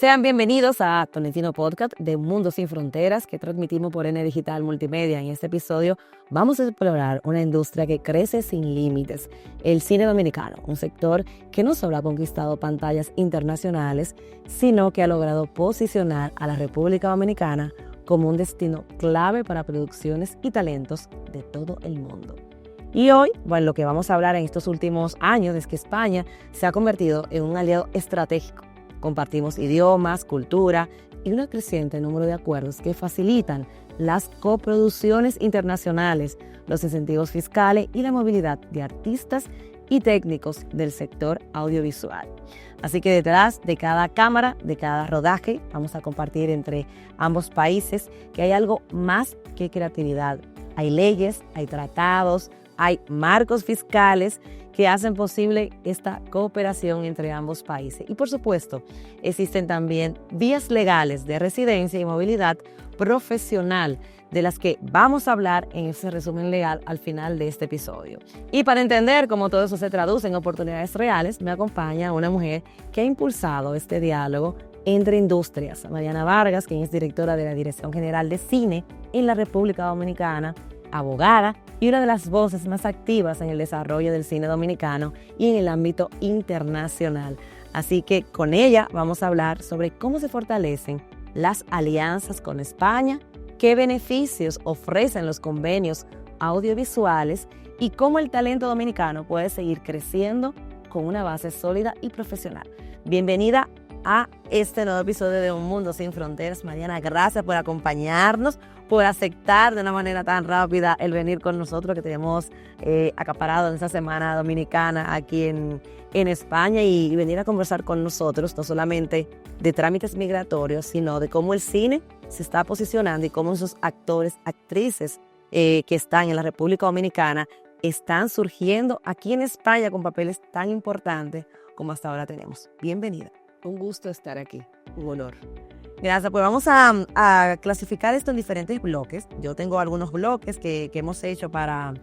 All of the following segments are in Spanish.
Sean bienvenidos a Tonentino Podcast de Mundo Sin Fronteras que transmitimos por N Digital Multimedia. En este episodio vamos a explorar una industria que crece sin límites, el cine dominicano, un sector que no solo ha conquistado pantallas internacionales, sino que ha logrado posicionar a la República Dominicana como un destino clave para producciones y talentos de todo el mundo. Y hoy, bueno, lo que vamos a hablar en estos últimos años es que España se ha convertido en un aliado estratégico. Compartimos idiomas, cultura y un creciente número de acuerdos que facilitan las coproducciones internacionales, los incentivos fiscales y la movilidad de artistas y técnicos del sector audiovisual. Así que detrás de cada cámara, de cada rodaje, vamos a compartir entre ambos países que hay algo más que creatividad. Hay leyes, hay tratados, hay marcos fiscales que hacen posible esta cooperación entre ambos países. Y por supuesto, existen también vías legales de residencia y movilidad profesional de las que vamos a hablar en ese resumen legal al final de este episodio. Y para entender cómo todo eso se traduce en oportunidades reales, me acompaña una mujer que ha impulsado este diálogo entre industrias. Mariana Vargas, quien es directora de la Dirección General de Cine en la República Dominicana, abogada y una de las voces más activas en el desarrollo del cine dominicano y en el ámbito internacional. Así que con ella vamos a hablar sobre cómo se fortalecen las alianzas con España, qué beneficios ofrecen los convenios audiovisuales y cómo el talento dominicano puede seguir creciendo con una base sólida y profesional. Bienvenida a este nuevo episodio de Un Mundo Sin Fronteras. Mariana, gracias por acompañarnos, por aceptar de una manera tan rápida el venir con nosotros, que tenemos acaparado en esta semana dominicana aquí en España, y venir a conversar con nosotros no solamente de trámites migratorios, sino de cómo el cine se está posicionando y cómo esos actores, actrices que están en la República Dominicana están surgiendo aquí en España con papeles tan importantes como hasta ahora tenemos. Bienvenida. Un gusto estar aquí, un honor. Gracias, pues vamos a clasificar esto en diferentes bloques. Yo tengo algunos bloques que hemos hecho para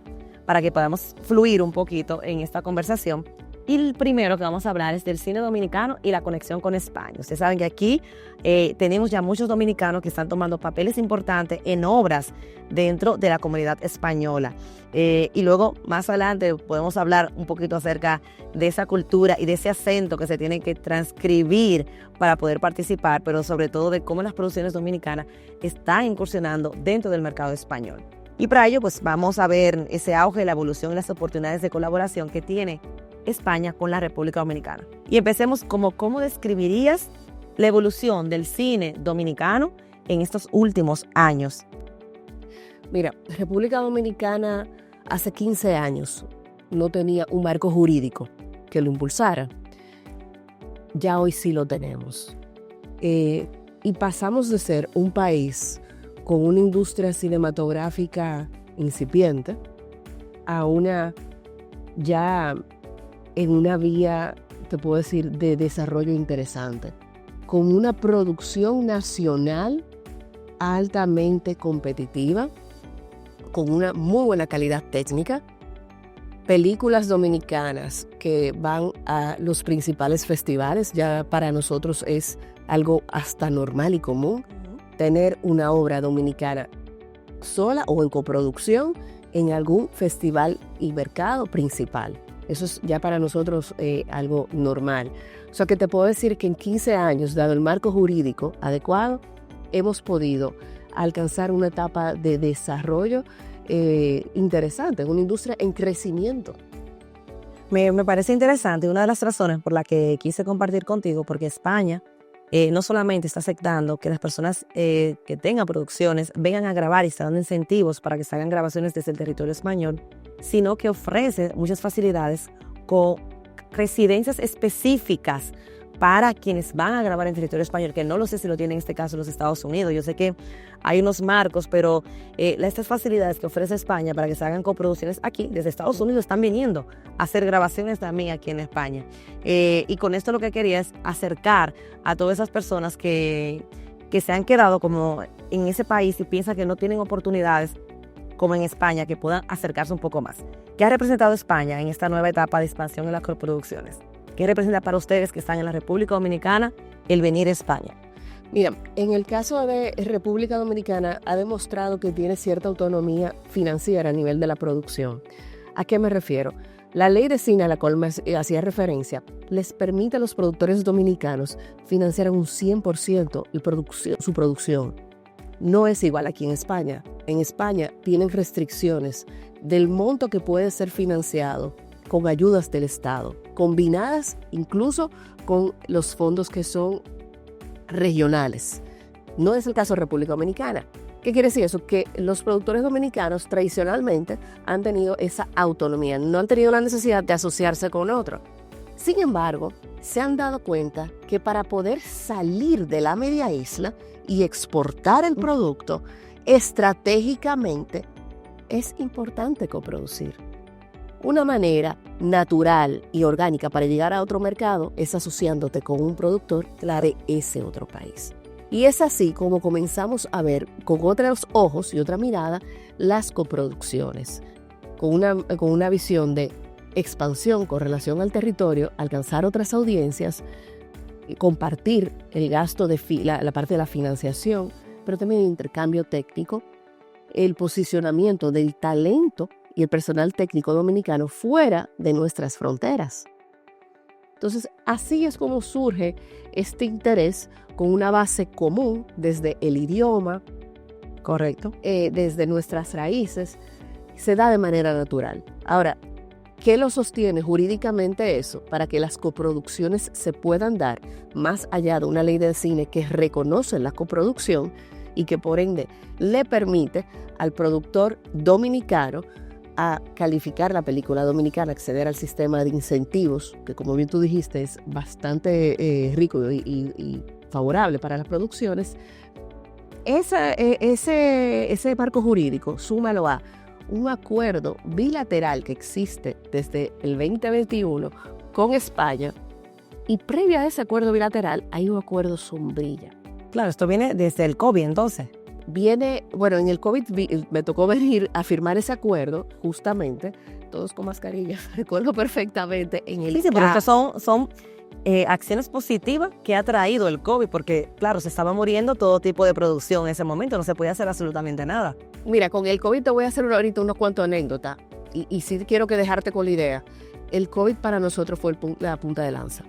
que podamos fluir un poquito en esta conversación. Y el primero que vamos a hablar es del cine dominicano y la conexión con España. Ustedes saben que aquí tenemos ya muchos dominicanos que están tomando papeles importantes en obras dentro de la comunidad española. Y luego, más adelante, podemos hablar un poquito acerca de esa cultura y de ese acento que se tiene que transcribir para poder participar, pero sobre todo de cómo las producciones dominicanas están incursionando dentro del mercado español. Y para ello, pues vamos a ver ese auge, la evolución y las oportunidades de colaboración que tiene España con la República Dominicana. Y empecemos cómo describirías la evolución del cine dominicano en estos últimos años. Mira, República Dominicana hace 15 años no tenía un marco jurídico que lo impulsara. Ya hoy sí lo tenemos. Y pasamos de ser un país con una industria cinematográfica incipiente a una ya en una vía, te puedo decir, de desarrollo interesante, con una producción nacional altamente competitiva, con una muy buena calidad técnica, películas dominicanas que van a los principales festivales. Ya para nosotros es algo hasta normal y común tener una obra dominicana sola o en coproducción en algún festival y mercado principal. Eso es ya para nosotros algo normal. O sea que te puedo decir que en 15 años, dado el marco jurídico adecuado, hemos podido alcanzar una etapa de desarrollo interesante, una industria en crecimiento. Me parece interesante, una de las razones por la que quise compartir contigo, porque España no solamente está aceptando que las personas que tengan producciones vengan a grabar y está dando incentivos para que se hagan grabaciones desde el territorio español, sino que ofrece muchas facilidades con residencias específicas para quienes van a grabar en territorio español, que no lo sé si lo tienen en este caso los Estados Unidos. Yo sé que hay unos marcos, pero estas facilidades que ofrece España para que se hagan coproducciones aquí, desde Estados Unidos están viniendo a hacer grabaciones también aquí en España. Y con esto lo que quería es acercar a todas esas personas que se han quedado como en ese país y piensan que no tienen oportunidades como en España, que puedan acercarse un poco más. ¿Qué ha representado España en esta nueva etapa de expansión en las coproducciones? ¿Qué representa para ustedes que están en la República Dominicana el venir a España? Mira, en el caso de República Dominicana ha demostrado que tiene cierta autonomía financiera a nivel de la producción. ¿A qué me refiero? La ley de cine a la cual me hacía referencia les permite a los productores dominicanos financiar un 100% su producción. No es igual aquí en España. En España tienen restricciones del monto que puede ser financiado con ayudas del Estado, combinadas incluso con los fondos que son regionales. No es el caso de República Dominicana. ¿Qué quiere decir eso? Que los productores dominicanos tradicionalmente han tenido esa autonomía, no han tenido la necesidad de asociarse con otro. Sin embargo, se han dado cuenta que para poder salir de la media isla y exportar el producto, estratégicamente es importante coproducir. Una manera natural y orgánica para llegar a otro mercado es asociándote con un productor de ese otro país. Y es así como comenzamos a ver con otros ojos y otra mirada las coproducciones, con una visión de expansión con relación al territorio, alcanzar otras audiencias, compartir el gasto de la parte de la financiación, pero también el intercambio técnico, el posicionamiento del talento y el personal técnico dominicano fuera de nuestras fronteras. Entonces, así es como surge este interés con una base común desde el idioma, Correcto. desde nuestras raíces, se da de manera natural. Ahora, ¿qué lo sostiene jurídicamente eso? Para que las coproducciones se puedan dar más allá de una ley de cine que reconoce la coproducción y que por ende le permite al productor dominicano a calificar la película dominicana, acceder al sistema de incentivos, que como bien tú dijiste es bastante rico y favorable para las producciones. Ese marco jurídico, súmalo a un acuerdo bilateral que existe desde el 2021 con España, y previo a ese acuerdo bilateral hay un acuerdo sombrilla. Claro, esto viene desde el COVID entonces. En el COVID me tocó venir a firmar ese acuerdo, justamente, todos con mascarillas, recuerdo perfectamente. Sí, pero estas son acciones positivas que ha traído el COVID, porque claro, se estaba muriendo todo tipo de producción en ese momento, no se podía hacer absolutamente nada. Mira, con el COVID te voy a hacer ahorita unos cuantos anécdotas, y sí quiero dejarte con la idea. El COVID para nosotros fue la punta de lanza.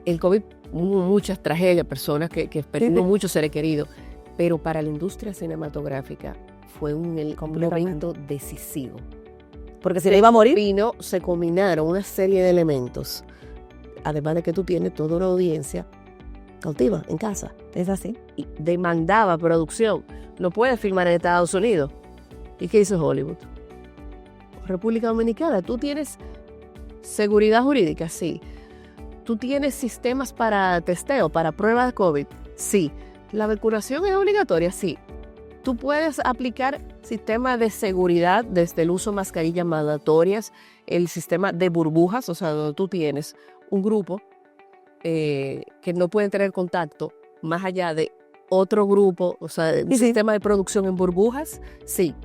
El COVID hubo muchas tragedias, personas que perdimos muchos seres queridos, pero para la industria cinematográfica fue un momento decisivo. Porque si le iba a morir, se combinaron una serie de elementos, además de que tú tienes toda una audiencia cautiva en casa. Es así. Y demandaba producción. No puedes filmar en Estados Unidos. ¿Y qué hizo Hollywood? República Dominicana, tú tienes seguridad jurídica, sí. Tú tienes sistemas para testeo, para pruebas de COVID, sí. ¿La vacunación es obligatoria? Sí. Tú puedes aplicar sistemas de seguridad desde el uso de mascarillas mandatorias, el sistema de burbujas, o sea, donde tú tienes un grupo que no pueden tener contacto más allá de otro grupo, o sea, un sistema de producción en burbujas, sí.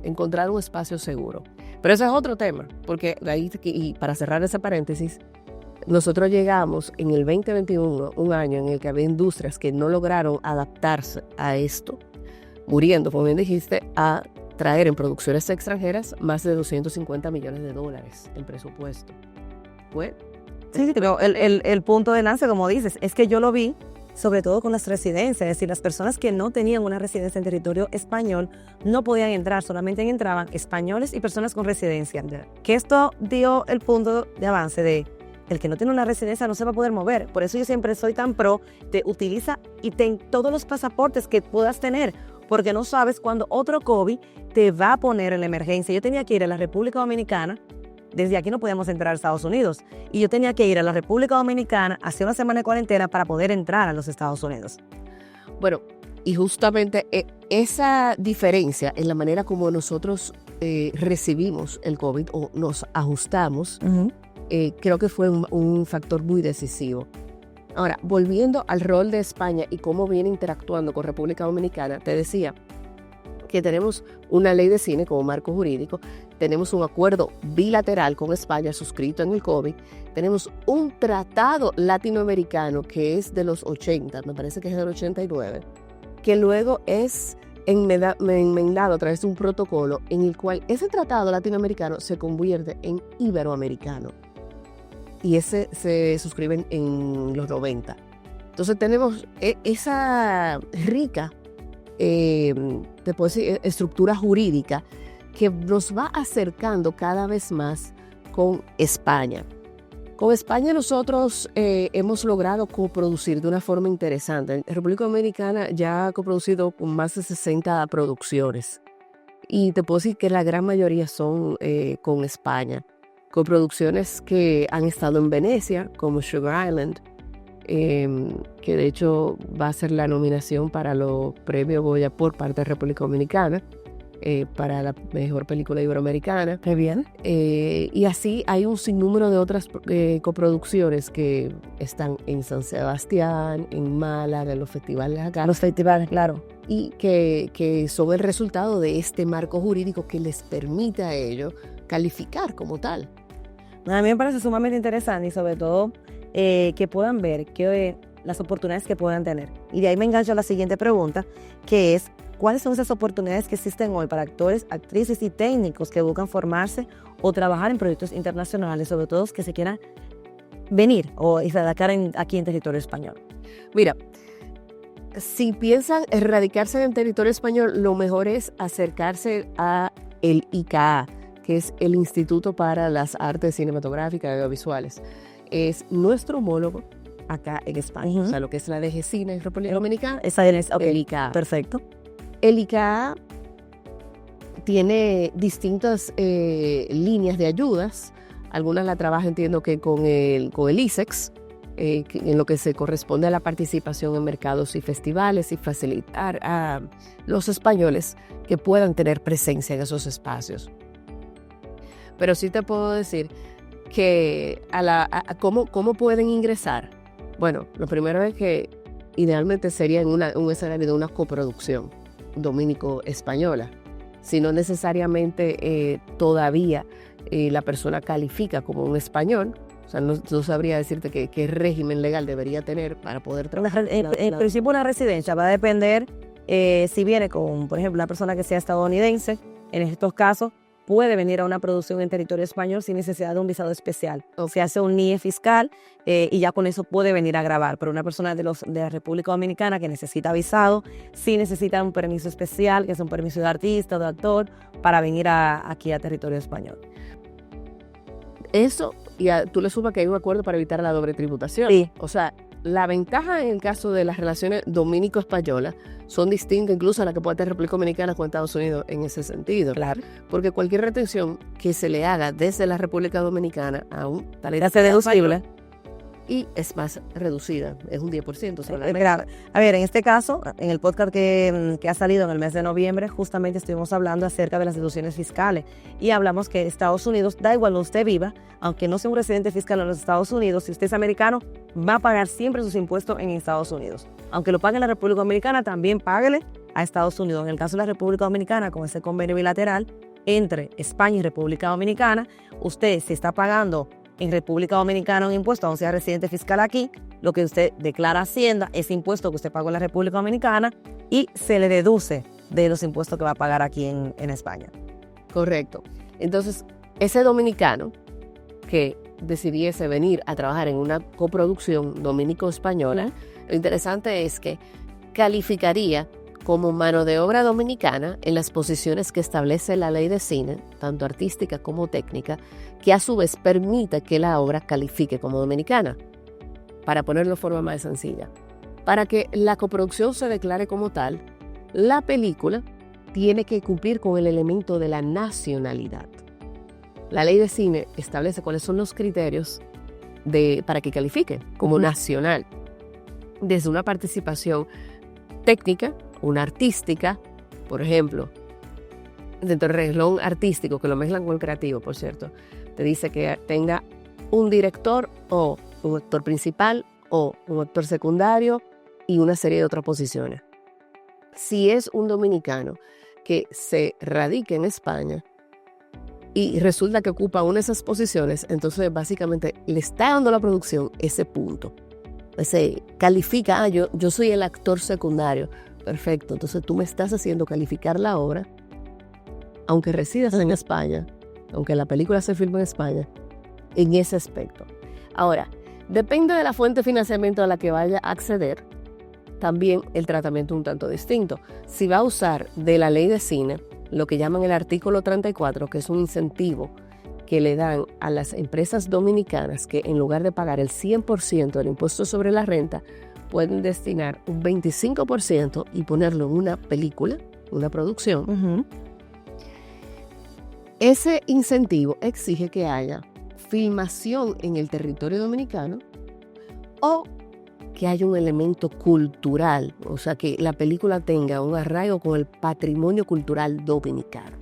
Encontrar un espacio seguro. Pero ese es otro tema, porque ahí, y para cerrar ese paréntesis, nosotros llegamos en el 2021, un año en el que había industrias que no lograron adaptarse a esto, muriendo, como bien dijiste, a traer en producciones extranjeras más de $250 millones en presupuesto. Bueno, sí, pero el punto de lanza, como dices, es que yo lo vi sobre todo con las residencias, es decir, las personas que no tenían una residencia en territorio español no podían entrar, solamente entraban españoles y personas con residencia. Que esto dio el punto de avance de el que no tiene una residencia no se va a poder mover. Por eso yo siempre soy tan pro de utiliza y ten todos los pasaportes que puedas tener, porque no sabes cuándo otro COVID te va a poner en la emergencia. Yo tenía que ir a la República Dominicana, desde aquí no podíamos entrar a Estados Unidos, y yo tenía que ir a la República Dominicana, hacer una semana de cuarentena para poder entrar a los Estados Unidos. Bueno, y justamente esa diferencia en la manera como nosotros recibimos el COVID o nos ajustamos, creo que fue un factor muy decisivo. Ahora, volviendo al rol de España y cómo viene interactuando con República Dominicana, te decía, que tenemos una ley de cine como marco jurídico, tenemos un acuerdo bilateral con España suscrito en el COVID, tenemos un tratado latinoamericano que es de los 80, me parece que es del 89, que luego es enmendado a través de un protocolo en el cual ese tratado latinoamericano se convierte en iberoamericano. Y ese se suscribe en los 90. Entonces tenemos esa rica estructura jurídica que nos va acercando cada vez más con España. Con España nosotros hemos logrado coproducir de una forma interesante. En República Dominicana ya ha coproducido con más de 60 producciones. Y te puedo decir que la gran mayoría son con España. Coproducciones que han estado en Venecia, como Sugar Island, que de hecho va a ser la nominación para los premios Goya por parte de República Dominicana, para la mejor película iberoamericana. Qué bien. Y así hay un sinnúmero de otras coproducciones que están en San Sebastián, en Málaga, en los festivales acá. Los festivales, claro. Y que son el resultado de este marco jurídico que les permite a ellos calificar como tal. A mí me parece sumamente interesante y sobre todo que puedan ver las oportunidades que puedan tener. Y de ahí me engancho a la siguiente pregunta, que es, ¿cuáles son esas oportunidades que existen hoy para actores, actrices y técnicos que buscan formarse o trabajar en proyectos internacionales, sobre todo que se quieran venir o radicar aquí en territorio español? Mira, si piensan erradicarse en territorio español, lo mejor es acercarse a el ICA, que es el Instituto para las Artes Cinematográficas y Audiovisuales. Es nuestro homólogo acá en España, o sea, lo que es la DGCINE en República Dominicana, el ICA. Perfecto. El ICA tiene distintas líneas de ayudas. Algunas la trabaja, entiendo que con el ISEX, en lo que se corresponde a la participación en mercados y festivales y facilitar a los españoles que puedan tener presencia en esos espacios. Pero sí te puedo decir que ¿cómo pueden ingresar? Bueno, lo primero es que idealmente sería en un escenario de una coproducción dominico-española. Si no necesariamente todavía la persona califica como un español, o sea, no sabría decirte qué régimen legal debería tener para poder trabajar. En principio, una residencia va a depender si viene con, por ejemplo, una persona que sea estadounidense. En estos casos, puede venir a una producción en territorio español sin necesidad de un visado especial. Se hace un NIE fiscal y ya con eso puede venir a grabar. Pero una persona de la República Dominicana que necesita visado, sí necesita un permiso especial, que es un permiso de artista o de actor, para venir aquí a territorio español. Eso, y tú le sumas que hay un acuerdo para evitar la doble tributación. Sí. O sea, la ventaja en el caso de las relaciones dominico-españolas son distintas incluso a la que puede tener República Dominicana con Estados Unidos en ese sentido. Claro. Porque cualquier retención que se le haga desde la República Dominicana a un talento hace deducible y es más reducida, es un 10% solamente. Claro. A ver, en este caso, en el podcast que ha salido en el mes de noviembre, justamente estuvimos hablando acerca de las deducciones fiscales y hablamos que Estados Unidos, da igual donde usted viva, aunque no sea un residente fiscal en los Estados Unidos, si usted es americano, va a pagar siempre sus impuestos en Estados Unidos. Aunque lo pague en la República Dominicana, también páguele a Estados Unidos. En el caso de la República Dominicana, con ese convenio bilateral entre España y República Dominicana, usted se está pagando en República Dominicana un impuesto, aunque sea residente fiscal aquí, lo que usted declara a Hacienda, ese impuesto que usted pagó en la República Dominicana, y se le deduce de los impuestos que va a pagar aquí en España. Correcto. Entonces, ese dominicano que decidiese venir a trabajar en una coproducción dominico-española, lo interesante es que calificaría como mano de obra dominicana en las posiciones que establece la ley de cine, tanto artística como técnica, que a su vez permite que la obra califique como dominicana. Para ponerlo de forma más sencilla, para que la coproducción se declare como tal, la película tiene que cumplir con el elemento de la nacionalidad. La ley de cine establece cuáles son los criterios para que califique como nacional. Desde una participación técnica, una artística, por ejemplo, dentro del renglón artístico, que lo mezclan con el creativo, por cierto, te dice que tenga un director o un actor principal o un actor secundario y una serie de otras posiciones. Si es un dominicano que se radique en España y resulta que ocupa una de esas posiciones, entonces básicamente le está dando a la producción ese punto. Se califica, yo soy el actor secundario. Perfecto, entonces tú me estás haciendo calificar la obra, aunque residas en España, aunque la película se filme en España, en ese aspecto. Ahora, depende de la fuente de financiamiento a la que vaya a acceder, también el tratamiento es un tanto distinto. Si va a usar de la ley de cine, lo que llaman el artículo 34, que es un incentivo que le dan a las empresas dominicanas que en lugar de pagar el 100% del impuesto sobre la renta, pueden destinar un 25% y ponerlo en una película, una producción. Uh-huh. Ese incentivo exige que haya filmación en el territorio dominicano o que haya un elemento cultural, o sea, que la película tenga un arraigo con el patrimonio cultural dominicano.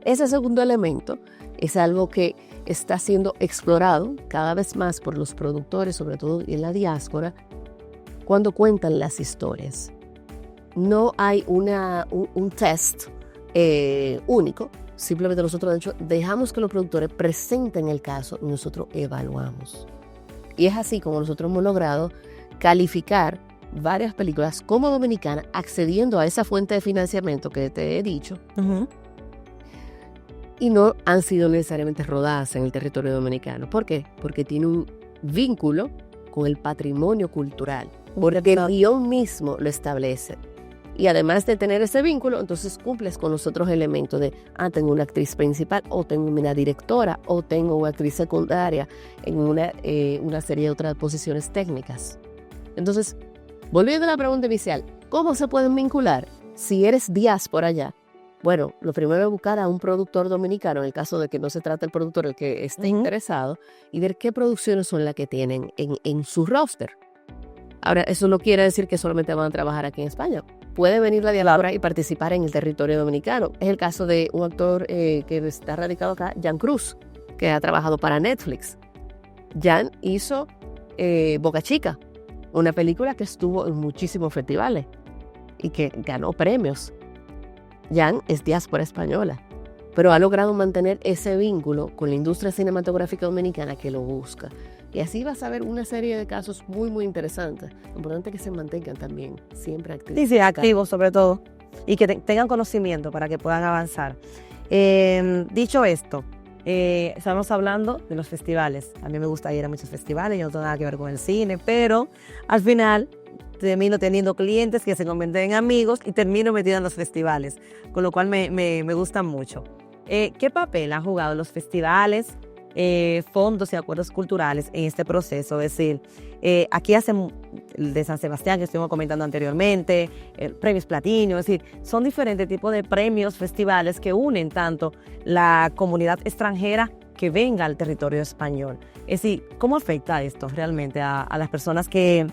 Ese segundo elemento es algo que está siendo explorado cada vez más por los productores, sobre todo en la diáspora, cuando cuentan las historias. No hay un test único, simplemente nosotros de hecho dejamos que los productores presenten el caso y nosotros evaluamos. Y es así como nosotros hemos logrado calificar varias películas como dominicanas accediendo a esa fuente de financiamiento que te he dicho. Uh-huh. Y no han sido necesariamente rodadas en el territorio dominicano. ¿Por qué? Porque tiene un vínculo con el patrimonio cultural, porque el guión mismo lo establece. Y además de tener ese vínculo, entonces cumples con los otros elementos de, tengo una actriz principal, o tengo una directora, o tengo una actriz secundaria en una serie de otras posiciones técnicas. Entonces, volviendo a la pregunta inicial, ¿cómo se pueden vincular si eres diáspora ya? Bueno, lo primero es buscar a un productor dominicano, en el caso de que no se trate el productor el que esté interesado, y ver qué producciones son las que tienen en su roster. Ahora, eso no quiere decir que solamente van a trabajar aquí en España. Puede venir la diáspora y participar en el territorio dominicano. Es el caso de un actor que está radicado acá, Jan Cruz, que ha trabajado para Netflix. Jan hizo Boca Chica, una película que estuvo en muchísimos festivales y que ganó premios. Jan es diáspora española, pero ha logrado mantener ese vínculo con la industria cinematográfica dominicana que lo busca. Y así vas a ver una serie de casos muy, muy interesantes. Importante que se mantengan también siempre activos. Sí, activos sobre todo. Y que tengan conocimiento para que puedan avanzar. Dicho esto, estamos hablando de los festivales. A mí me gusta ir a muchos festivales, yo no tengo nada que ver con el cine, pero al final termino teniendo clientes que se convierten en amigos y termino metida en los festivales, con lo cual me gustan mucho. ¿Qué papel han jugado los festivales, fondos y acuerdos culturales en este proceso? Es decir, aquí hacen el de San Sebastián, que estuvimos comentando anteriormente, premios platino, es decir, son diferentes tipos de premios, festivales que unen tanto la comunidad extranjera que venga al territorio español. Es decir, ¿cómo afecta esto realmente a las personas que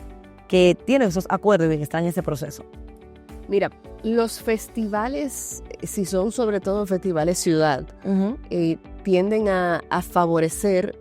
tienen esos acuerdos y que están en ese proceso? Mira, los festivales, si son sobre todo festivales ciudad, tienden a favorecer,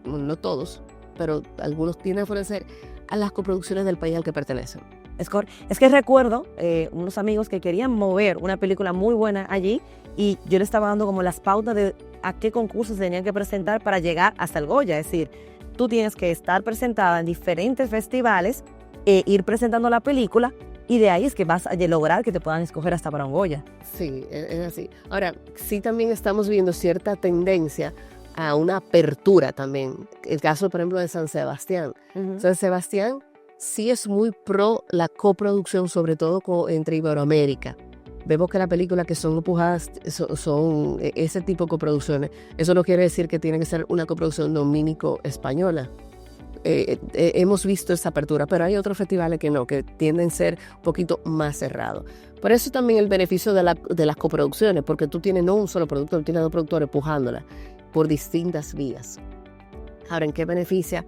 no todos, pero algunos tienden a favorecer a las coproducciones del país al que pertenecen. Es que recuerdo unos amigos que querían mover una película muy buena allí y yo le estaba dando como las pautas de a qué concursos se tenían que presentar para llegar hasta el Goya. Es decir, tú tienes que estar presentada en diferentes festivales, ir presentando la película y de ahí es que vas a lograr que te puedan escoger hasta para un Goya. Sí, es así. Ahora, sí también estamos viendo cierta tendencia a una apertura también. El caso, por ejemplo, de San Sebastián. San Sebastián sí es muy pro la coproducción, sobre todo entre Iberoamérica. Vemos que las películas que son empujadas son ese tipo de coproducciones. Eso no quiere decir que tiene que ser una coproducción dominico-española. Hemos visto esa apertura, pero hay otros festivales que no, que tienden a ser un poquito más cerrados. Por eso también el beneficio de las coproducciones, porque tú tienes no un solo productor, tienes dos productores empujándola por distintas vías. Ahora, ¿en qué beneficia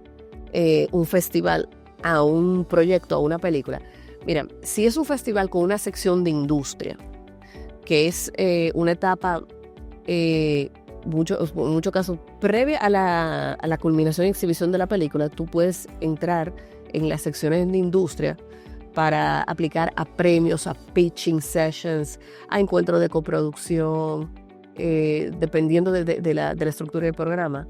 un festival a un proyecto, a una película? Mira, si es un festival con una sección de industria, que es una etapa, en muchos casos, previa a la culminación y exhibición de la película, tú puedes entrar en las secciones de industria para aplicar a premios, a pitching sessions, a encuentros de coproducción, dependiendo de la estructura del programa.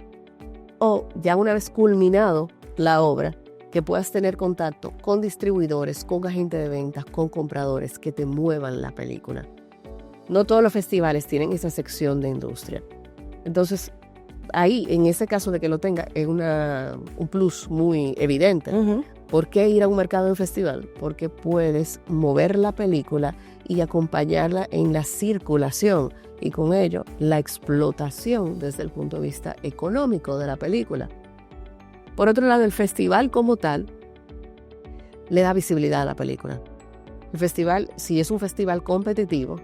O ya una vez culminado la obra, que puedas tener contacto con distribuidores, con agentes de ventas, con compradores que te muevan la película. No todos los festivales tienen esa sección de industria. Entonces, ahí, en ese caso de que lo tenga, es un plus muy evidente. Ujú. ¿Por qué ir a un mercado de festival? Porque puedes mover la película y acompañarla en la circulación y con ello la explotación desde el punto de vista económico de la película. Por otro lado, el festival como tal le da visibilidad a la película. El festival, si es un festival competitivo,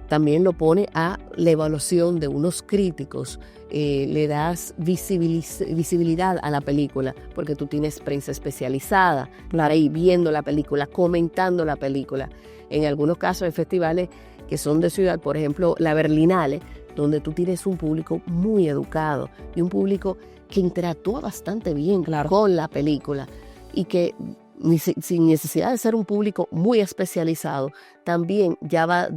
también lo pone a la evaluación de unos críticos, le das visibilidad a la película, porque tú tienes prensa especializada, ahí viendo la película, comentando la película. En algunos casos hay festivales que son de ciudad, por ejemplo, la Berlinale, donde tú tienes un público muy educado y un público que interactúa bastante bien con la película y que sin necesidad de ser un público muy especializado, también ya va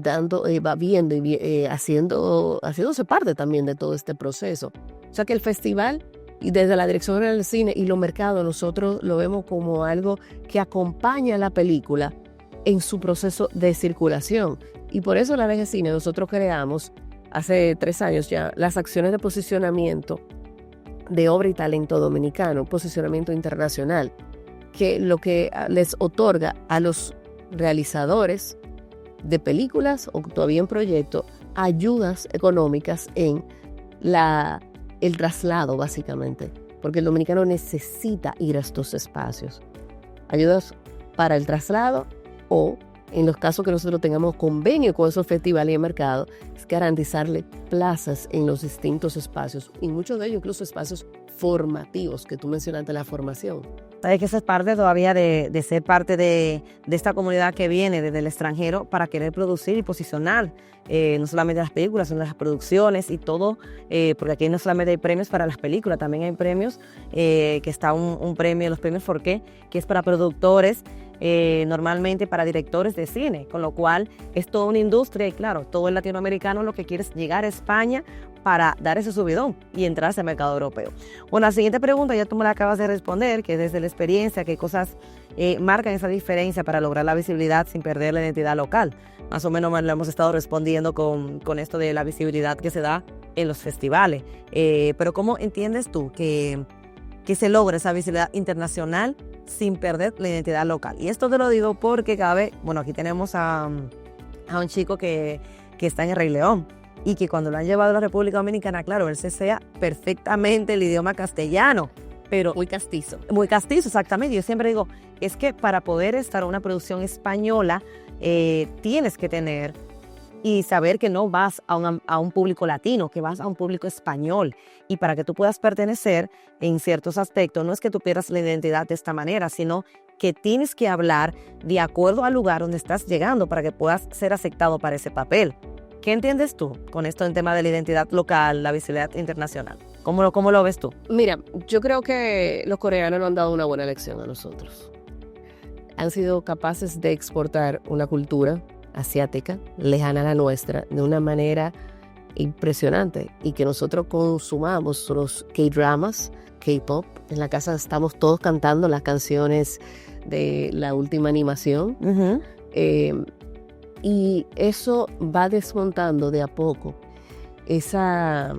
viendo y haciéndose parte también de todo este proceso. O sea que el festival, y desde la Dirección General del Cine y los mercados, nosotros lo vemos como algo que acompaña a la película en su proceso de circulación. Y por eso en la DG Cine nosotros creamos, hace 3 años ya, las acciones de posicionamiento de obra y talento dominicano, posicionamiento internacional, que lo que les otorga a los realizadores de películas o todavía en proyecto ayudas económicas en el traslado, básicamente, porque el dominicano necesita ir a estos espacios. Ayudas para el traslado o, en los casos que nosotros tengamos convenio con esos festivales y mercados, es garantizarle plazas en los distintos espacios, y muchos de ellos incluso espacios formativos, que tú mencionaste la formación. Sabes que esa es parte todavía de ser parte de esta comunidad que viene desde el extranjero para querer producir y posicionar no solamente las películas, sino las producciones y todo, porque aquí no solamente hay premios para las películas, también hay premios, que está un premio, los premios Forqué, que es para productores, normalmente para directores de cine, con lo cual es toda una industria y claro, todo el latinoamericano lo que quiere es llegar a España para dar ese subidón y entrar a ese mercado europeo. Bueno, la siguiente pregunta ya tú me la acabas de responder, que desde la experiencia, qué cosas marcan esa diferencia para lograr la visibilidad sin perder la identidad local. Más o menos lo hemos estado respondiendo con esto de la visibilidad que se da en los festivales. Pero ¿cómo entiendes tú que se logra esa visibilidad internacional sin perder la identidad local? Y esto te lo digo porque cada vez, bueno, aquí tenemos a un chico que está en el Rey León, y que cuando lo han llevado a la República Dominicana, claro, él se sea perfectamente el idioma castellano, pero muy castizo. Muy castizo, exactamente. Yo siempre digo, es que para poder estar en una producción española, tienes que tener y saber que no vas a un público latino, que vas a un público español. Y para que tú puedas pertenecer en ciertos aspectos, no es que tú pierdas la identidad de esta manera, sino que tienes que hablar de acuerdo al lugar donde estás llegando para que puedas ser aceptado para ese papel. ¿Qué entiendes tú con esto en tema de la identidad local, la visibilidad internacional? ¿Cómo lo ves tú? Mira, yo creo que los coreanos nos han dado una buena lección a nosotros. Han sido capaces de exportar una cultura asiática, lejana a la nuestra, de una manera impresionante, y que nosotros consumamos los K-dramas, K-pop. En la casa estamos todos cantando las canciones de la última animación. Uh-huh. Y eso va desmontando de a poco esa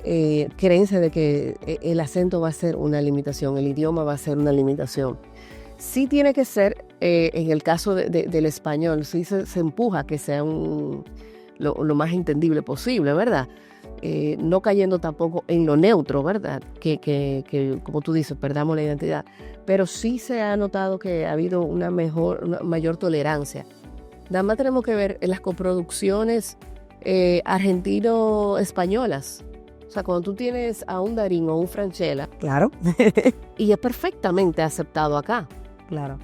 creencia de que el acento va a ser una limitación, el idioma va a ser una limitación. Sí tiene que ser, en el caso del español, sí se empuja a que sea lo más entendible posible, ¿verdad? No cayendo tampoco en lo neutro, ¿verdad? Que como tú dices, perdamos la identidad. Pero sí se ha notado que ha habido una mayor tolerancia. Nada más tenemos que ver en las coproducciones argentino-españolas. O sea, cuando tú tienes a un Darín o un Francella, claro, y es perfectamente aceptado acá. Claro.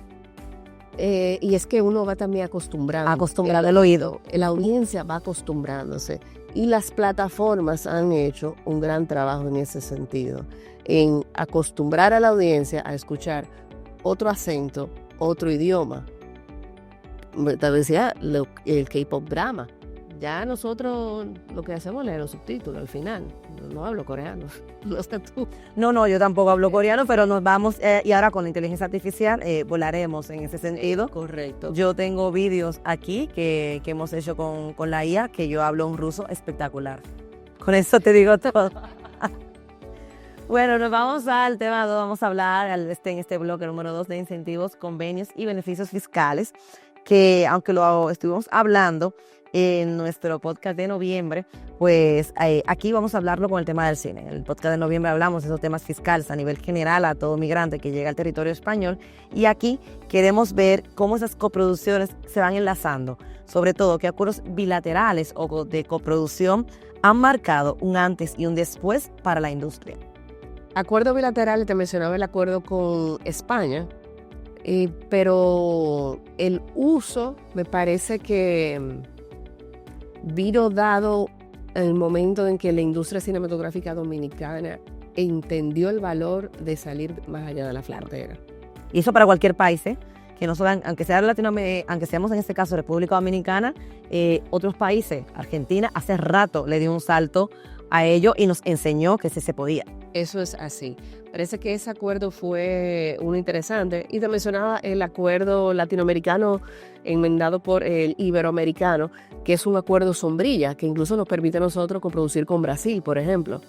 Y es que uno va también acostumbrado. Acostumbrado el oído. La audiencia va acostumbrándose. Y las plataformas han hecho un gran trabajo en ese sentido, en acostumbrar a la audiencia a escuchar otro acento otro idioma. Te decía el K-pop drama. Ya nosotros lo que hacemos es leer los subtítulos al final. No hablo coreano, no sé tú. No, yo tampoco hablo coreano, pero nos vamos, y ahora con la inteligencia artificial volaremos en ese sentido. Correcto. Yo tengo vídeos aquí que hemos hecho con la IA, que yo hablo un ruso espectacular. Con eso te digo todo. Bueno, nos vamos al tema 2, vamos a hablar en este bloque número 2 de incentivos, convenios y beneficios fiscales, que aunque lo estuvimos hablando en nuestro podcast de noviembre, pues aquí vamos a hablarlo con el tema del cine. En el podcast de noviembre hablamos de esos temas fiscales a nivel general a todo migrante que llega al territorio español, y aquí queremos ver cómo esas coproducciones se van enlazando, sobre todo qué acuerdos bilaterales o de coproducción han marcado un antes y un después para la industria. Acuerdo bilateral, te mencionaba el acuerdo con España, pero el uso me parece que vino dado en el momento en que la industria cinematográfica dominicana entendió el valor de salir más allá de la frontera. Y eso para cualquier país, que no solo, aunque sea Latinoamérica, aunque seamos en este caso República Dominicana, otros países, Argentina, hace rato le dio un salto a ello y nos enseñó que sí se podía. Eso es así. Parece que ese acuerdo fue uno interesante. Y te mencionaba el acuerdo latinoamericano enmendado por el iberoamericano, que es un acuerdo sombrilla, que incluso nos permite a nosotros coproducir con Brasil, por ejemplo,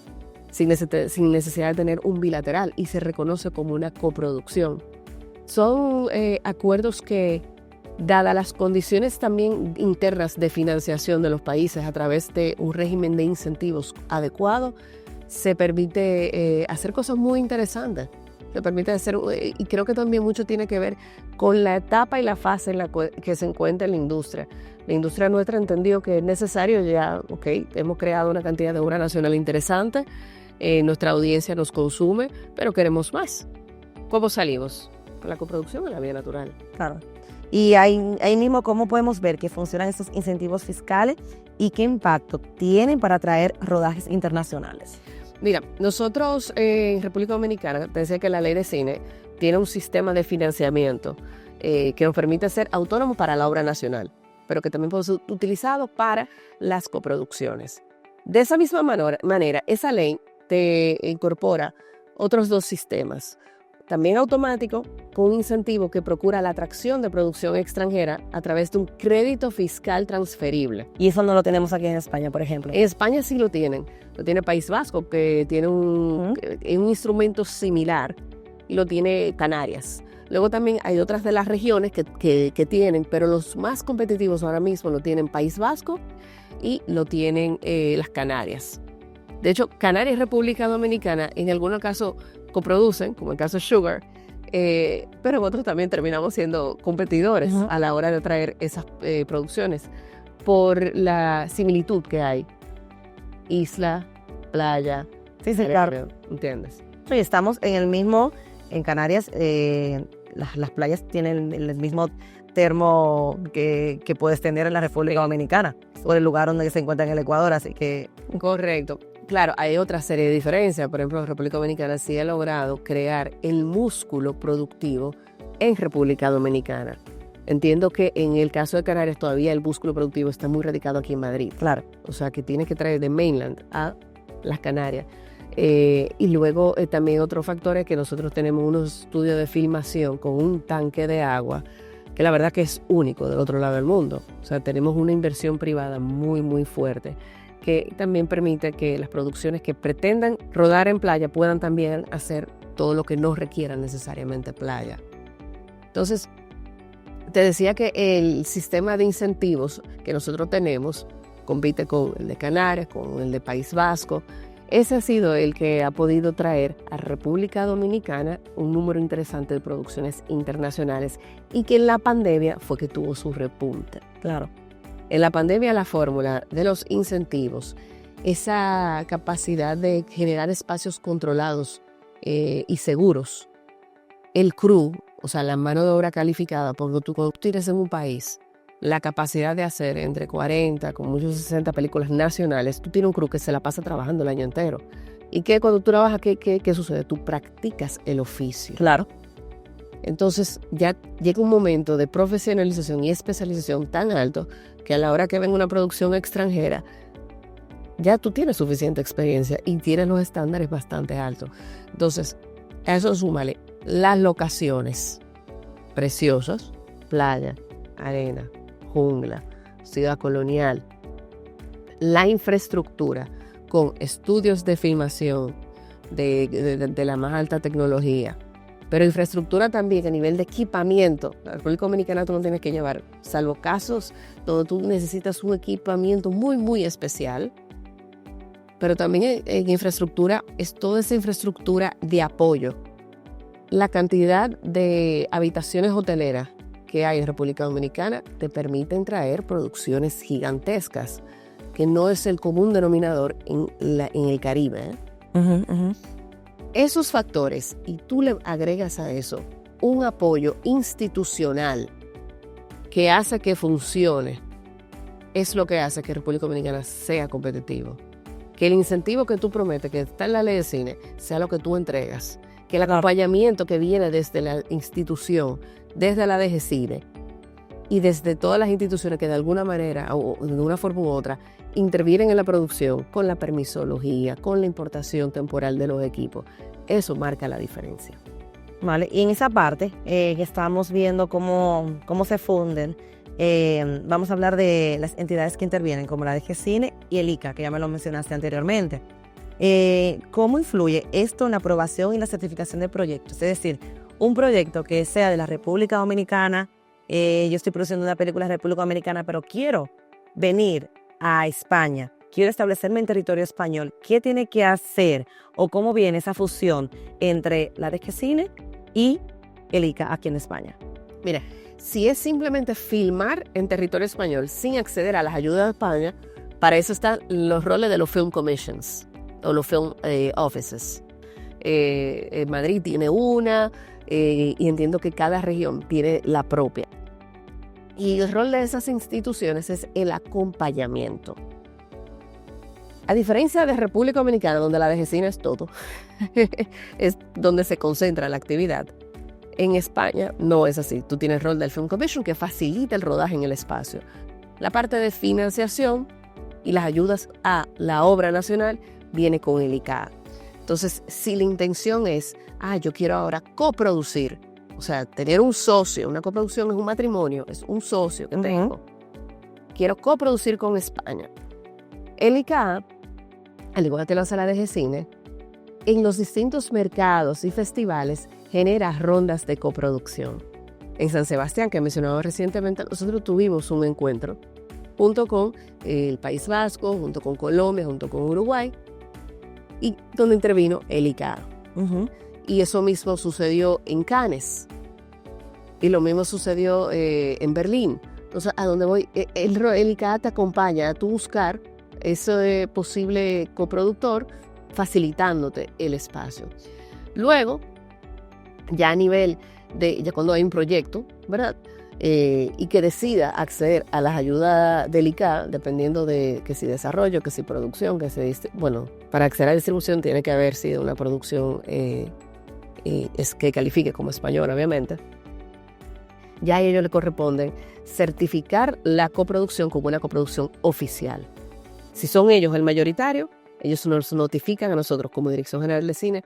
sin necesidad de tener un bilateral, y se reconoce como una coproducción. Son acuerdos que, dadas las condiciones también internas de financiación de los países a través de un régimen de incentivos adecuado, se permite hacer cosas muy interesantes. Se permite hacer, y creo que también mucho tiene que ver con la etapa y la fase en la que se encuentra la industria. La industria nuestra entendió que es necesario ya, hemos creado una cantidad de obra nacional interesante, nuestra audiencia nos consume, pero queremos más. ¿Cómo salimos? Con la coproducción en la vía natural. Claro. Y ahí mismo, ¿cómo podemos ver que funcionan estos incentivos fiscales y qué impacto tienen para atraer rodajes internacionales? Mira, nosotros en República Dominicana, te decía que la ley de cine tiene un sistema de financiamiento que nos permite ser autónomos para la obra nacional, pero que también puede ser utilizado para las coproducciones. De esa misma manera, esa ley te incorpora otros dos sistemas, también automático, con un incentivo que procura la atracción de producción extranjera a través de un crédito fiscal transferible. Y eso no lo tenemos aquí en España, por ejemplo. En España sí lo tienen. Lo tiene País Vasco, que tiene un instrumento similar, y lo tiene Canarias. Luego también hay otras de las regiones que tienen, pero los más competitivos ahora mismo lo tienen País Vasco y lo tienen las Canarias. De hecho, Canarias y República Dominicana en algunos casos coproducen, como el caso de Sugar, pero en otros también terminamos siendo competidores a la hora de traer esas producciones por la similitud que hay. Isla, playa. Sí, claro. ¿Entiendes? Y estamos en Canarias, las playas tienen el mismo termo que puedes tener en la República Dominicana, por el lugar donde se encuentra en el Ecuador, así que... Correcto. Claro, hay otra serie de diferencias. Por ejemplo, República Dominicana sí ha logrado crear el músculo productivo en República Dominicana. Entiendo que en el caso de Canarias todavía el músculo productivo está muy radicado aquí en Madrid. Claro. O sea, que tiene que traer de mainland a las Canarias. Y luego también otro factor es que nosotros tenemos unos estudios de filmación con un tanque de agua que la verdad que es único del otro lado del mundo. O sea, tenemos una inversión privada muy, muy fuerte que también permite que las producciones que pretendan rodar en playa puedan también hacer todo lo que no requiera necesariamente playa. Entonces, te decía que el sistema de incentivos que nosotros tenemos compite con el de Canarias, con el de País Vasco. Ese ha sido el que ha podido traer a República Dominicana un número interesante de producciones internacionales y que en la pandemia fue que tuvo su repunte. Claro. En la pandemia la fórmula de los incentivos, esa capacidad de generar espacios controlados y seguros, el crew, o sea, la mano de obra calificada, porque cuando tú tienes en un país la capacidad de hacer entre 40, con muchos 60 películas nacionales, tú tienes un crew que se la pasa trabajando el año entero. Y que cuando tú trabajas, ¿qué sucede? Tú practicas el oficio. Claro. Entonces ya llega un momento de profesionalización y especialización tan alto que a la hora que venga una producción extranjera, ya tú tienes suficiente experiencia y tienes los estándares bastante altos. Entonces, a eso súmale las locaciones preciosas, playa, arena, jungla, ciudad colonial, la infraestructura con estudios de filmación de la más alta tecnología, pero infraestructura también a nivel de equipamiento. La República Dominicana tú no tienes que llevar, salvo casos donde tú necesitas un equipamiento muy, muy especial, pero también en infraestructura es toda esa infraestructura de apoyo. La cantidad de habitaciones hoteleras que hay en República Dominicana te permiten traer producciones gigantescas, que no es el común denominador en el Caribe. Esos factores, y tú le agregas a eso un apoyo institucional que hace que funcione, es lo que hace que República Dominicana sea competitivo. Que el incentivo que tú prometes, que está en la ley de cine, sea lo que tú entregas. Que el acompañamiento que viene desde la institución, desde la DGCINE y desde todas las instituciones que de alguna manera o de una forma u otra intervienen en la producción, con la permisología, con la importación temporal de los equipos, eso marca la diferencia. Vale, y en esa parte que estamos viendo cómo se funden, vamos a hablar de las entidades que intervienen, como la DGCINE y el ICA, que ya me lo mencionaste anteriormente. ¿Cómo influye esto en la aprobación y la certificación de proyectos? Es decir, un proyecto que sea de la República Dominicana, yo estoy produciendo una película de la República Dominicana, pero quiero venir a España, quiero establecerme en territorio español, ¿qué tiene que hacer o cómo viene esa fusión entre la DGCINE y el ICA aquí en España? Mira, si es simplemente filmar en territorio español sin acceder a las ayudas de España, para eso están los roles de los Film Commissions o los Film Offices. Madrid tiene una y entiendo que cada región tiene la propia. Y el rol de esas instituciones es el acompañamiento. A diferencia de República Dominicana, donde la DGCINE es todo, es donde se concentra la actividad. En España no es así. Tú tienes el rol del Film Commission que facilita el rodaje en el espacio. La parte de financiación y las ayudas a la obra nacional viene con el ICA. Entonces, si la intención es, yo quiero ahora coproducir, o sea, tener un socio, una coproducción es un matrimonio, es un socio que tengo. Quiero coproducir con España. El ICA, al igual que lo hace la DGCINE, en los distintos mercados y festivales genera rondas de coproducción. En San Sebastián, que he mencionado recientemente, nosotros tuvimos un encuentro junto con el País Vasco, junto con Colombia, junto con Uruguay, y donde intervino el ICA. Y eso mismo sucedió en Cannes. Y lo mismo sucedió en Berlín. Entonces, a donde voy, el ICA te acompaña a tú buscar ese posible coproductor, facilitándote el espacio. Luego, ya a nivel de, ya cuando hay un proyecto, ¿verdad? Y que decida acceder a las ayudas del ICA, dependiendo de que si desarrollo, que si producción, que si bueno, para acceder a distribución tiene que haber sido una producción es que califique como española, obviamente. Ya a ellos le corresponden certificar la coproducción como una coproducción oficial. Si son ellos el mayoritario, ellos nos notifican a nosotros como Dirección General de Cine,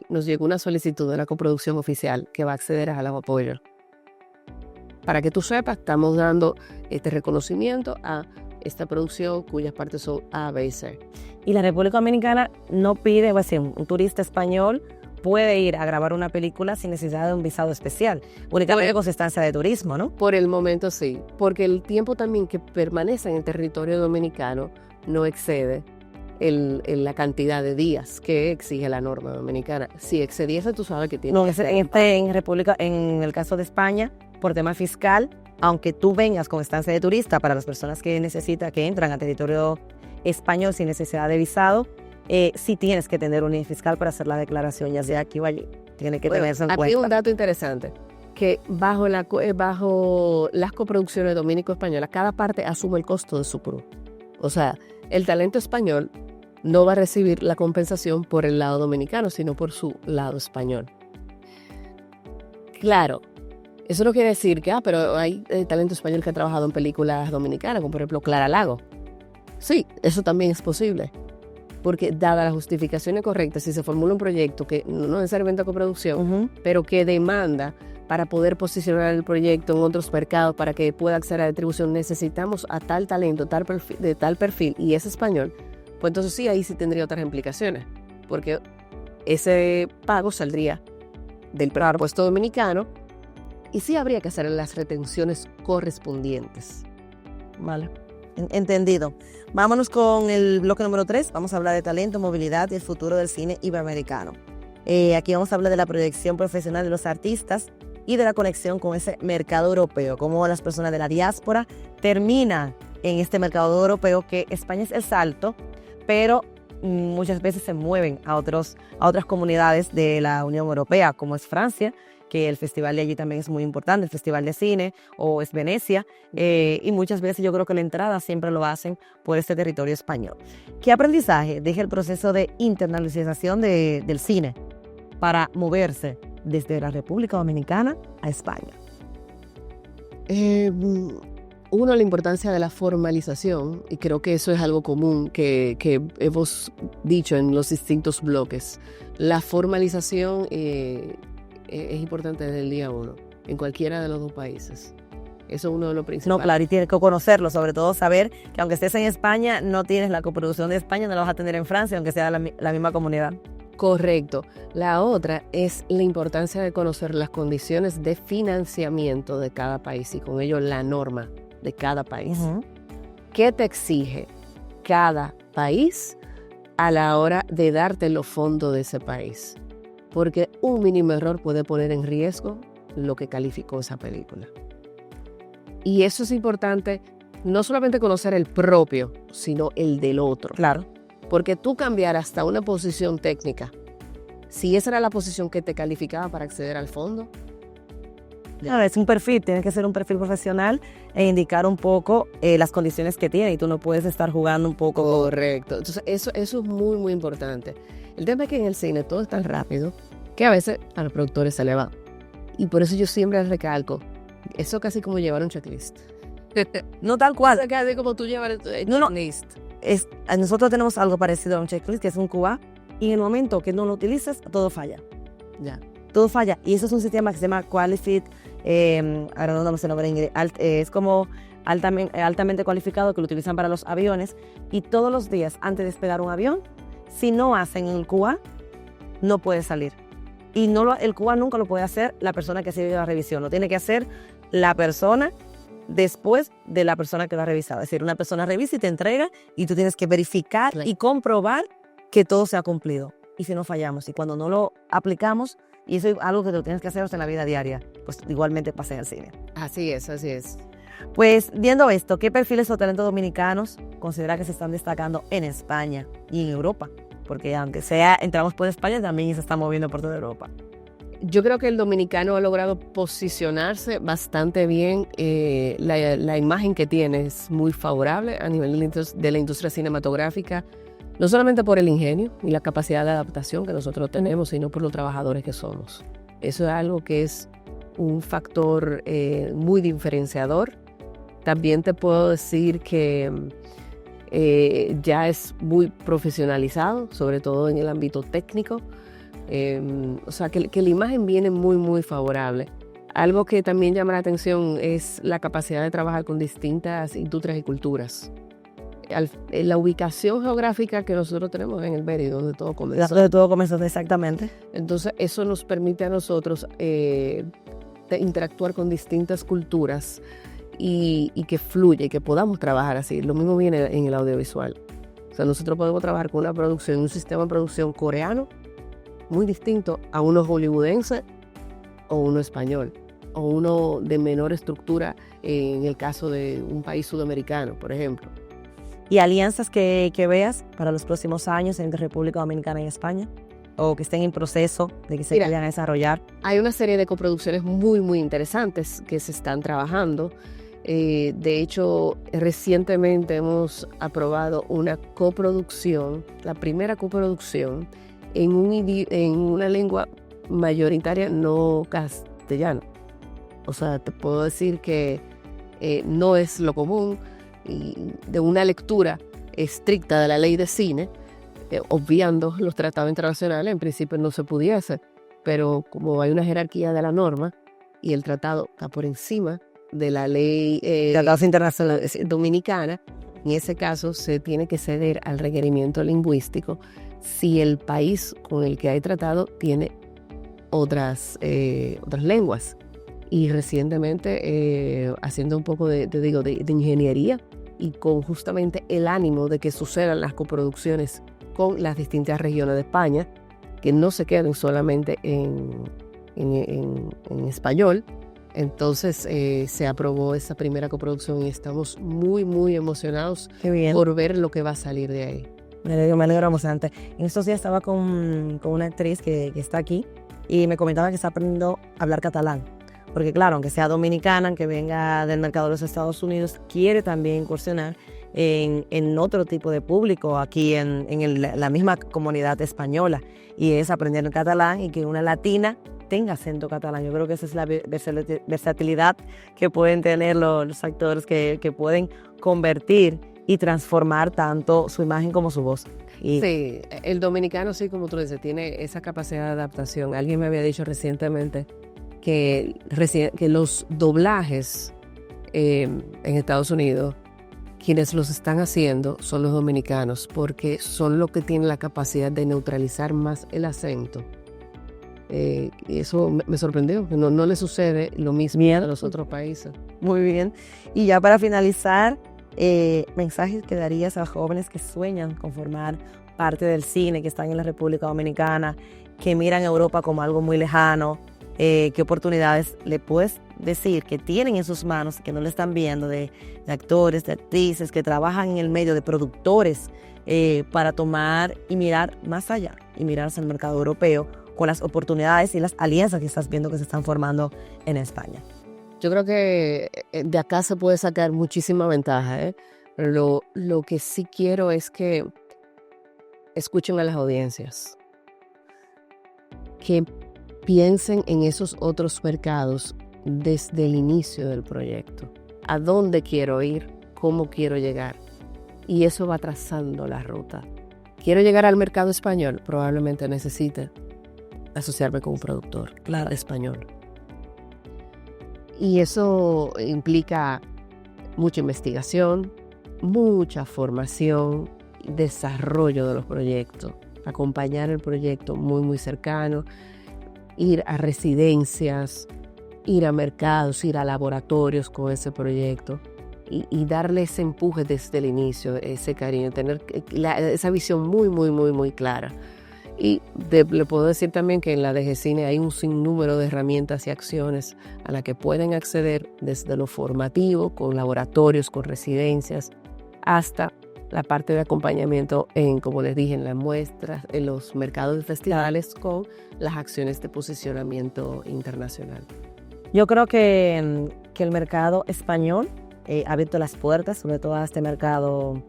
nos llegó una solicitud de una coproducción oficial que va a acceder a los apoyos. Para que tú sepas, estamos dando este reconocimiento a esta producción cuyas partes son A, B y C. Y la República Dominicana no pide, un turista español puede ir a grabar una película sin necesidad de un visado especial, únicamente con su estancia de turismo, ¿no? Por el momento sí, porque el tiempo también que permanece en el territorio dominicano no excede la cantidad de días que exige la norma dominicana. Si excediese, tú sabes que tiene no, que ser. En el caso de España, por tema fiscal, aunque tú vengas con estancia de turista, para las personas que entran a territorio español sin necesidad de visado, sí tienes que tener un fiscal para hacer la declaración, ya sea aquí o allí. Tiene que tenerse en cuenta. Aquí un dato interesante, que bajo las coproducciones dominico-españolas, cada parte asume el costo de su crew. O sea, el talento español no va a recibir la compensación por el lado dominicano, sino por su lado español. Claro, eso no quiere decir que, pero hay talento español que ha trabajado en películas dominicanas, como por ejemplo Clara Lago. Sí, eso también es posible. Porque dada las justificaciones correctas, si se formula un proyecto que no necesariamente coproducción, pero que demanda para poder posicionar el proyecto en otros mercados, para que pueda acceder a la distribución, necesitamos a tal talento, de tal perfil, y es español, pues entonces sí, ahí sí tendría otras implicaciones, porque ese pago saldría del presupuesto dominicano y sí habría que hacer las retenciones correspondientes. Vale. Entendido. Vámonos con el bloque número 3. Vamos a hablar de talento, movilidad y el futuro del cine iberoamericano. Aquí vamos a hablar de la proyección profesional de los artistas y de la conexión con ese mercado europeo, cómo las personas de la diáspora terminan en este mercado europeo, que España es el salto, pero muchas veces se mueven a otras comunidades de la Unión Europea, como es Francia, que el festival de allí también es muy importante, el Festival de Cine, o es Venecia, y muchas veces yo creo que la entrada siempre lo hacen por este territorio español. ¿Qué aprendizaje deja el proceso de internacionalización del cine para moverse desde la República Dominicana a España? Uno, la importancia de la formalización, y creo que eso es algo común que hemos dicho en los distintos bloques. La formalización es importante desde el día 1, en cualquiera de los dos países. Eso es uno de los principales. No, claro, y tienes que conocerlo, sobre todo saber que aunque estés en España, no tienes la coproducción de España, no la vas a tener en Francia, aunque sea la misma comunidad. Correcto. La otra es la importancia de conocer las condiciones de financiamiento de cada país y con ello la norma de cada país. ¿Qué te exige cada país a la hora de darte los fondos de ese país? Porque un mínimo error puede poner en riesgo lo que calificó esa película. Y eso es importante, no solamente conocer el propio, sino el del otro. Claro. Porque tú cambiar hasta una posición técnica, si esa era la posición que te calificaba para acceder al fondo. Claro, es un perfil, tiene que ser un perfil profesional e indicar un poco las condiciones que tiene, y tú no puedes estar jugando un poco. Correcto. Entonces eso es muy, muy importante. El tema es que en el cine todo es tan rápido que a veces a los productores se le va. Y por eso yo siempre recalco, eso casi como llevar un checklist. No tal cual. Eso casi como tú llevar el checklist. Nosotros tenemos algo parecido a un checklist, que es un QA, y en el momento que no lo utilizas, todo falla. Ya. Todo falla. Y eso es un sistema que se llama Qualified, ahora no sé el nombre en inglés, es como altamente cualificado, que lo utilizan para los aviones, y todos los días antes de despegar un avión, si no hacen el QA, no puede salir. Y el QA nunca lo puede hacer la persona que ha sido la revisión, lo tiene que hacer la persona después de la persona que lo ha revisado. Es decir, una persona revisa y te entrega, y tú tienes que verificar y comprobar que todo se ha cumplido. Y si no, fallamos. Y cuando no lo aplicamos, y eso es algo que tú tienes que hacer en la vida diaria, pues igualmente pasa en el cine. Así es, así es. Pues viendo esto, ¿qué perfiles o talentos dominicanos considera que se están destacando en España y en Europa? Porque aunque sea, entramos por España, también se está moviendo por toda Europa. Yo creo que el dominicano ha logrado posicionarse bastante bien. La imagen que tiene es muy favorable a nivel de la industria cinematográfica, no solamente por el ingenio y la capacidad de adaptación que nosotros tenemos, sino por los trabajadores que somos. Eso es algo que es un factor muy diferenciador. También te puedo decir que ya es muy profesionalizado, sobre todo en el ámbito técnico. O sea, que la imagen viene muy, muy favorable. Algo que también llama la atención es la capacidad de trabajar con distintas industrias y culturas. La ubicación geográfica que nosotros tenemos en el Beni, donde todo comenzó. Donde todo comenzó, exactamente. Entonces, eso nos permite a nosotros interactuar con distintas culturas y que fluya y que podamos trabajar así. Lo mismo viene en el audiovisual. O sea, nosotros podemos trabajar con una producción, un sistema de producción coreano muy distinto a uno hollywoodense o uno español o uno de menor estructura en el caso de un país sudamericano, por ejemplo. ¿Y alianzas que veas para los próximos años entre República Dominicana y España? ¿O que estén en proceso de que se vayan a desarrollar? Hay una serie de coproducciones muy, muy interesantes que se están trabajando. De hecho, recientemente hemos aprobado una coproducción, la primera coproducción en una lengua mayoritaria no castellano. O sea, te puedo decir que no es lo común, y de una lectura estricta de la ley de cine, obviando los tratados internacionales, en principio no se pudiese, pero como hay una jerarquía de la norma y el tratado está por encima de la ley Tratados internacionales. dominicana, en ese caso se tiene que ceder al requerimiento lingüístico si el país con el que hay tratado tiene otras lenguas. Y recientemente, haciendo un poco de ingeniería y con justamente el ánimo de que sucedan las coproducciones con las distintas regiones de España, que no se queden solamente en español. Entonces se aprobó esa primera coproducción y estamos muy, muy emocionados por ver lo que va a salir de ahí. Me alegro bastante. En estos días estaba con una actriz que está aquí y me comentaba que está aprendiendo a hablar catalán. Porque claro, aunque sea dominicana, aunque venga del mercado de los Estados Unidos, quiere también incursionar en otro tipo de público aquí en la misma comunidad española. Y es aprender el catalán y que una latina tenga acento catalán. Yo creo que esa es la versatilidad que pueden tener los actores que pueden convertir y transformar tanto su imagen como su voz. Sí, el dominicano, sí, como tú dices, tiene esa capacidad de adaptación. Alguien me había dicho recientemente que los doblajes en Estados Unidos, quienes los están haciendo son los dominicanos, porque son los que tienen la capacidad de neutralizar más el acento. Y eso me sorprendió, que no le sucede lo mismo a los otros países. Muy bien. Y ya para finalizar, mensajes que darías a jóvenes que sueñan con formar parte del cine, que están en la República Dominicana, que miran a Europa como algo muy lejano. ¿Qué oportunidades le puedes decir que tienen en sus manos, que no le están viendo, de actores, de actrices, que trabajan en el medio, de productores, para tomar y mirar más allá y mirar hacia el mercado europeo con las oportunidades y las alianzas que estás viendo que se están formando en España? Yo creo que de acá se puede sacar muchísima ventaja, ¿eh? Lo que sí quiero es que escuchen a las audiencias, que piensen en esos otros mercados desde el inicio del proyecto. ¿A dónde quiero ir? ¿Cómo quiero llegar? Y eso va trazando la ruta. ¿Quiero llegar al mercado español? Probablemente necesite asociarme con un productor español. Y eso implica mucha investigación, mucha formación, desarrollo de los proyectos, acompañar el proyecto muy, muy cercano, ir a residencias, ir a mercados, ir a laboratorios con ese proyecto y darle ese empuje desde el inicio, ese cariño, tener esa visión muy, muy, muy, muy clara. Y le puedo decir también que en la DG Cine hay un sinnúmero de herramientas y acciones a las que pueden acceder desde lo formativo, con laboratorios, con residencias, hasta la parte de acompañamiento como les dije, en las muestras, en los mercados de festivales, con las acciones de posicionamiento internacional. Yo creo que el mercado español ha abierto las puertas, sobre todo a este mercado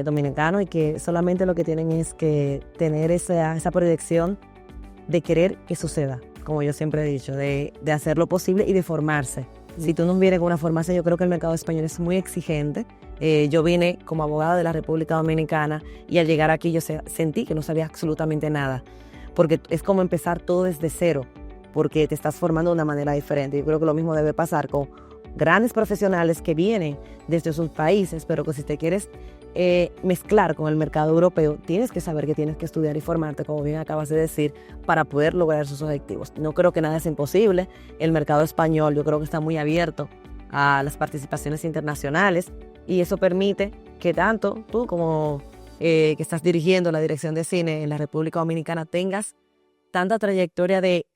dominicano, y que solamente lo que tienen es que tener esa proyección de querer que suceda, como yo siempre he dicho, de hacer lo posible y de formarse. Si tú no vienes con una formación, yo creo que el mercado español es muy exigente. Yo vine como abogada de la República Dominicana y al llegar aquí yo sentí que no sabía absolutamente nada, porque es como empezar todo desde cero, porque te estás formando de una manera diferente. Yo creo que lo mismo debe pasar con grandes profesionales que vienen desde sus países, pero que si te quieres mezclar con el mercado europeo, tienes que saber que tienes que estudiar y formarte, como bien acabas de decir, para poder lograr esos objetivos. No creo que nada es imposible. El mercado español yo creo que está muy abierto a las participaciones internacionales y eso permite que tanto tú como que estás dirigiendo la dirección de cine en la República Dominicana tengas tanta trayectoria de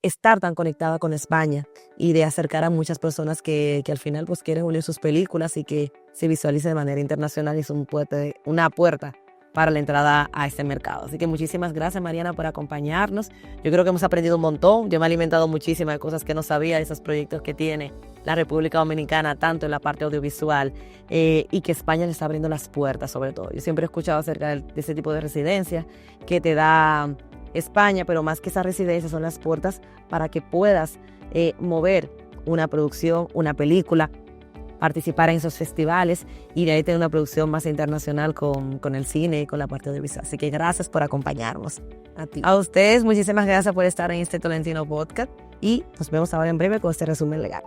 estar tan conectada con España y de acercar a muchas personas que al final pues quieren unir sus películas y que se visualice de manera internacional, y es una puerta para la entrada a este mercado. Así que muchísimas gracias, Mariana, por acompañarnos. Yo creo que hemos aprendido un montón. Yo me he alimentado muchísimas de cosas que no sabía, de esos proyectos que tiene la República Dominicana, tanto en la parte audiovisual y que España le está abriendo las puertas sobre todo. Yo siempre he escuchado acerca de ese tipo de residencia que te da España, pero más que esa residencia son las puertas para que puedas mover una producción, una película, participar en esos festivales y de ahí tener una producción más internacional con el cine y con la parte audiovisual. Así que gracias por acompañarnos. A ti. A ustedes, muchísimas gracias por estar en este Tolentino Podcast y nos vemos ahora en breve con este resumen legal.